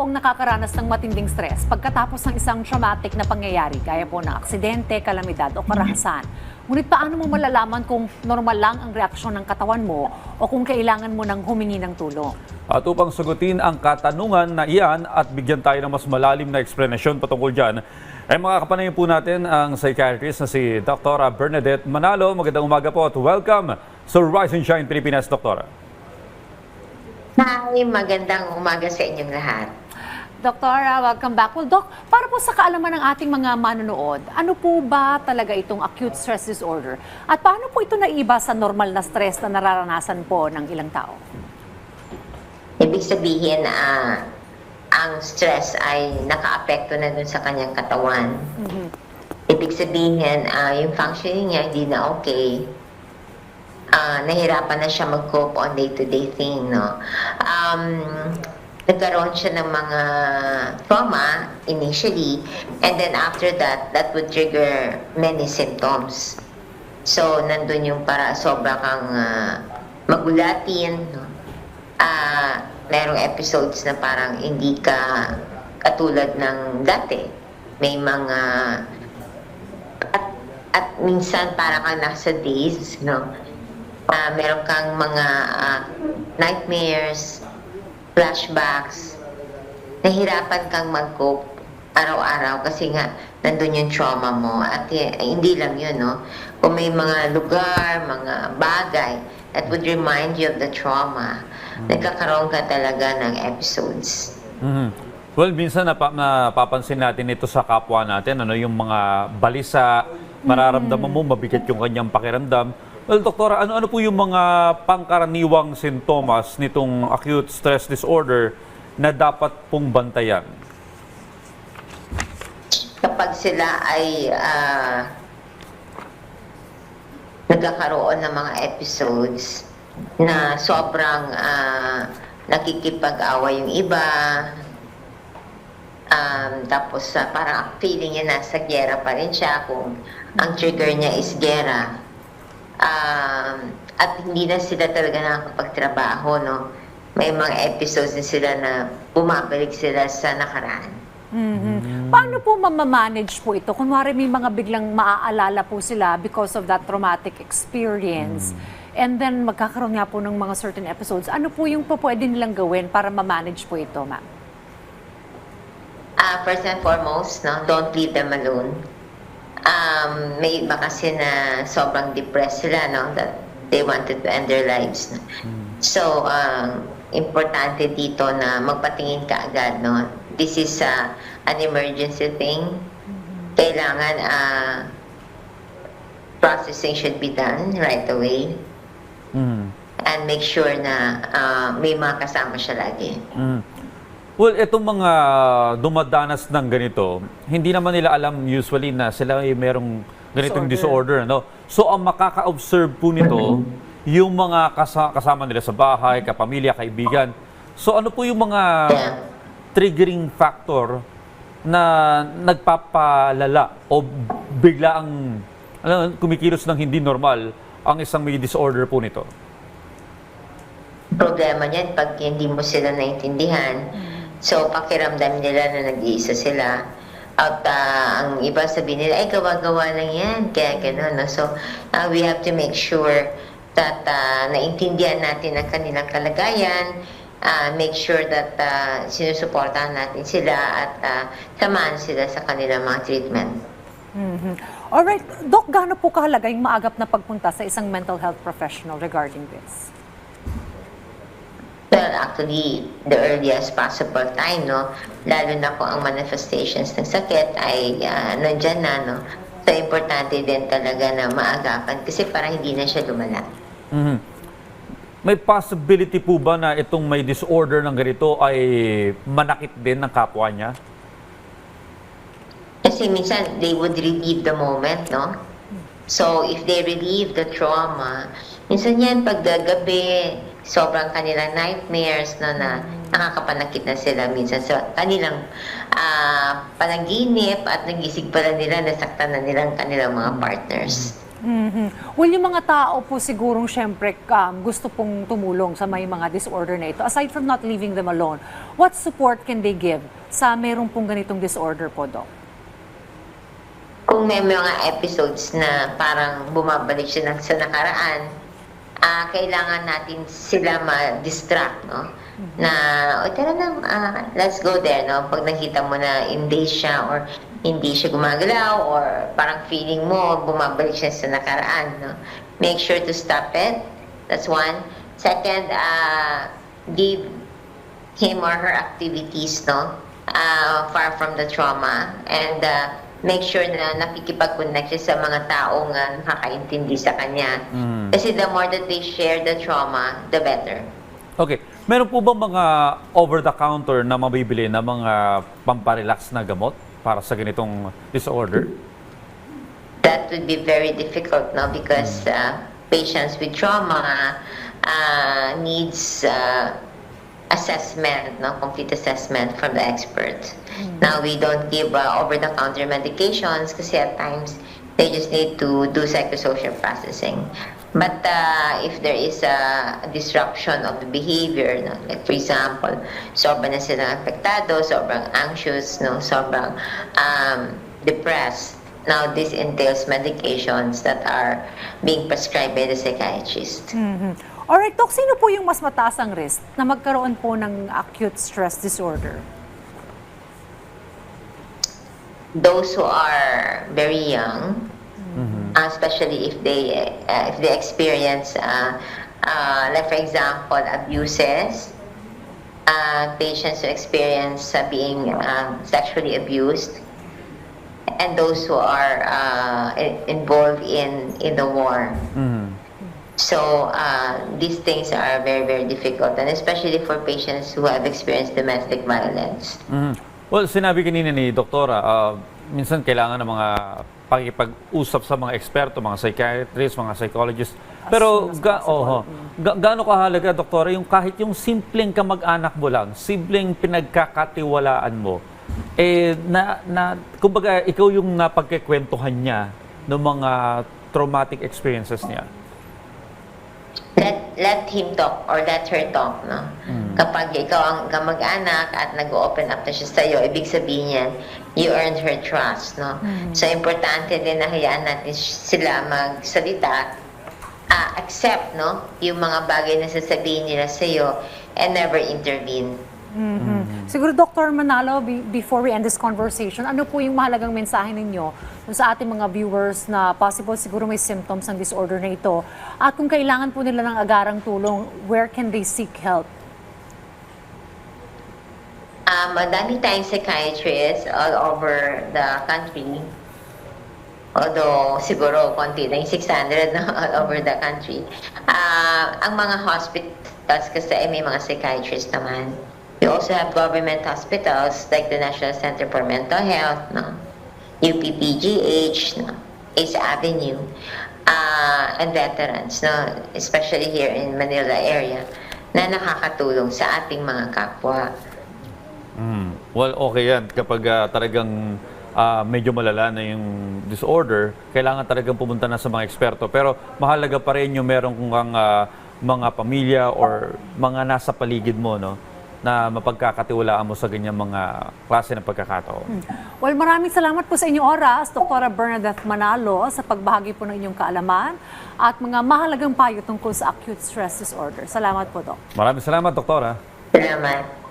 ang nakakaranas ng matinding stress pagkatapos ng isang traumatic na pangyayari gaya po ng aksidente, kalamidad o karahasan. Ngunit paano mo malalaman kung normal lang ang reaksyon ng katawan mo o kung kailangan mo nang humingi ng tulong? At upang sagutin ang katanungan na iyan at bigyan tayo ng mas malalim na eksplanasyon patungkol dyan, ay makakapanayin po natin ang psychiatrist na si Dr. Bernadette Manalo. Magandang umaga po at welcome sa Rise and Shine Pilipinas, Doktora. Hi, magandang umaga sa inyong lahat. Doktor, welcome back. Well, Doc, para po sa kaalaman ng ating mga manonood, ano po ba talaga itong acute stress disorder? At paano po ito naiiba sa normal na stress na nararanasan po ng ilang tao? Ibig sabihin, ang stress ay nakaapekto na dun sa kanyang katawan. Ibig sabihin, yung functioning niya hindi na okay. Nahirapan na siya mag-cope on day-to-day thing, no? Nagkaroon siya ng mga trauma initially, and then after that, that would trigger many symptoms. So, nandun yung para sobra kang magulatin, no? Merong episodes na parang hindi ka katulad ng dati. May mga at minsan parang kang nasa daze, no? Meron kang mga nightmares, flashbacks, nahirapan kang mag-cope araw-araw kasi nga nandun yung trauma mo. At hindi lang yun, no? Kung may mga lugar, mga bagay that would remind you of the trauma, nagkakaroon ka talaga ng episodes. Well, minsan napapansin natin ito sa kapwa natin, yung mga balisa, mararamdaman mo, mabigat yung kanyang pakiramdam. Well, Doktora, ano po yung mga pangkaraniwang sintomas nitong acute stress disorder na dapat pong bantayan? Kapag sila ay nagkakaroon ng mga episodes na sobrang nakikipag-away yung iba, tapos parang feeling niya nasa gera pa rin siya kung ang trigger niya is gera. At hindi na sila talaga nakakapagtrabaho, no? May mga episodes na sila na bumabalik sila sa nakaraan. Paano po mamamanage po ito? Kunwari may mga biglang maaalala po sila because of that traumatic experience. And then magkakaroon nga po ng mga certain episodes. Ano po yung pwede nilang gawin para mamanage po ito, ma'am? First and foremost, no, don't leave them alone. May iba kasi na sobrang depressed sila, no, that they wanted to end their lives. No? So, importante dito na magpatingin ka agad, no. This is an emergency thing. Kailangan processing should be done right away. And make sure na may mga kasama siya lagi. Well, itong mga dumadanas ng ganito, hindi naman nila alam usually na sila ay merong ganitong disorder, no? So, ang makaka-observe po nito, yung mga kasama nila sa bahay, kapamilya, kaibigan. So, ano po yung mga triggering factor na nagpapalala o bigla ang kumikilos ng hindi normal ang isang may disorder po nito? Problema niyan pag hindi mo sila naintindihan. So, pakiramdam nila na nag-iisa sila. At ang iba sabihin nila, ay gawa-gawa lang yan. Kaya gano'n. No? So, we have to make sure that naintindihan natin ang kanilang kalagayan. Make sure that sinusuportahan natin sila at samahan sila sa kanilang mga treatment. Alright, Doc, gaano po kahalaga yung maagap na pagpunta sa isang mental health professional regarding this? Well, actually, the earliest possible time, no? Lalo na kung ang manifestations ng sakit ay nandyan na, no? So, importante din talaga na maagapan kasi para hindi na siya lumala. May possibility po ba na itong may disorder ng ganito ay manakit din ng kapwa niya? Kasi minsan, they would relieve the moment, no? So, if they relieve the trauma, minsan yan, paggabi, sobrang kanilang nightmares, no, na nakakapanakit na sila minsan sa kanilang panaginip at nagising pala nila, nasaktan na nilang kanilang mga partners. Well, yung mga tao po sigurong syempre gusto pong tumulong sa may mga disorder na ito. Aside from not leaving them alone, what support can they give sa merong pong ganitong disorder po, Doc? Kung may mga episodes na parang bumabalik siya sa nakaraan, kailangan natin sila ma-distract, no? Na, o tara na, let's go there, no? Pag nakita mo na hindi siya or hindi siya gumagalaw or parang feeling mo bumabalik siya sa nakaraan, no? Make sure to stop it. That's one. Second, give him or her activities, no? Far from the trauma. And make sure na nakikipag-connect siya sa mga taong nakakaintindi sa kanya. Kasi the more that they share the trauma, the better. Okay. Meron po bang mga over-the-counter na mabibili na mga pamparelax na gamot para sa ganitong disorder? That would be very difficult, no? Because patients with trauma needs assessment, no? Complete assessment from the expert. Now, we don't give over-the-counter medications kasi at times they just need to do psychosocial processing. But if there is a disruption of the behavior, no? Like for example, sobrang na silang apektado, sobrang anxious, no? Sobrang depressed. Now, this entails medications that are being prescribed by the psychiatrist. Alright, Doc, sino po yung mas mataas ang risk na magkaroon po ng acute stress disorder? Those who are very young, especially if they experience, like for example, abuses, patients who experience being sexually abused, and those who are involved in the war. So these things are very, very difficult, and especially for patients who have experienced domestic violence. Well, sinabi kanina ni Doktora, minsan kailangan ng mga pakikipag-usap sa mga eksperto, mga psychiatrists, mga psychologists. Pero gaano kahalaga, Doktora, yung kahit yung simpleng kamag-anak mo lang, simpleng pinagkakatiwalaan mo, kumbaga ikaw yung napagkikwentuhan niya ng mga traumatic experiences niya. Let him talk or let her talk, no? Kapag ikaw ang kamag-anak at nag-open up na siya sa'yo, ibig sabihin yan, you earned her trust, no? So, importante din na hayaan natin sila magsalita, accept, no? Yung mga bagay na sasabihin nila sa'yo and never intervene. Siguro, Dr. Manalo, before we end this conversation, ano po yung mahalagang mensahe ninyo sa ating mga viewers na possible siguro may symptoms ng disorder na ito? At kung kailangan po nila ng agarang tulong, where can they seek help? Madami tayong psychiatrists all over the country. Although, siguro, konti lang, 600 na all over the country. Ang mga hospitals kasi ay may mga psychiatrists naman. We also have government hospitals like the National Center for Mental Health, no? UPPGH, no? Ace Avenue, and veterans, no? Especially here in Manila area, na nakakatulong sa ating mga kapwa. Well, okay yan. Kapag talagang medyo malala na yung disorder, kailangan talagang pumunta na sa mga eksperto. Pero mahalaga pa rin yung meron kang mga pamilya or mga nasa paligid mo, no? Na mapagkakatiwalaan mo sa ganyan mga klase ng pagkakataon. Well, maraming salamat po sa inyong oras, Dr. Bernadette Manalo, sa pagbahagi po ng inyong kaalaman at mga mahalagang payo tungkol sa acute stress disorder. Salamat po, Doc. Maraming salamat, Doktora. Salamat.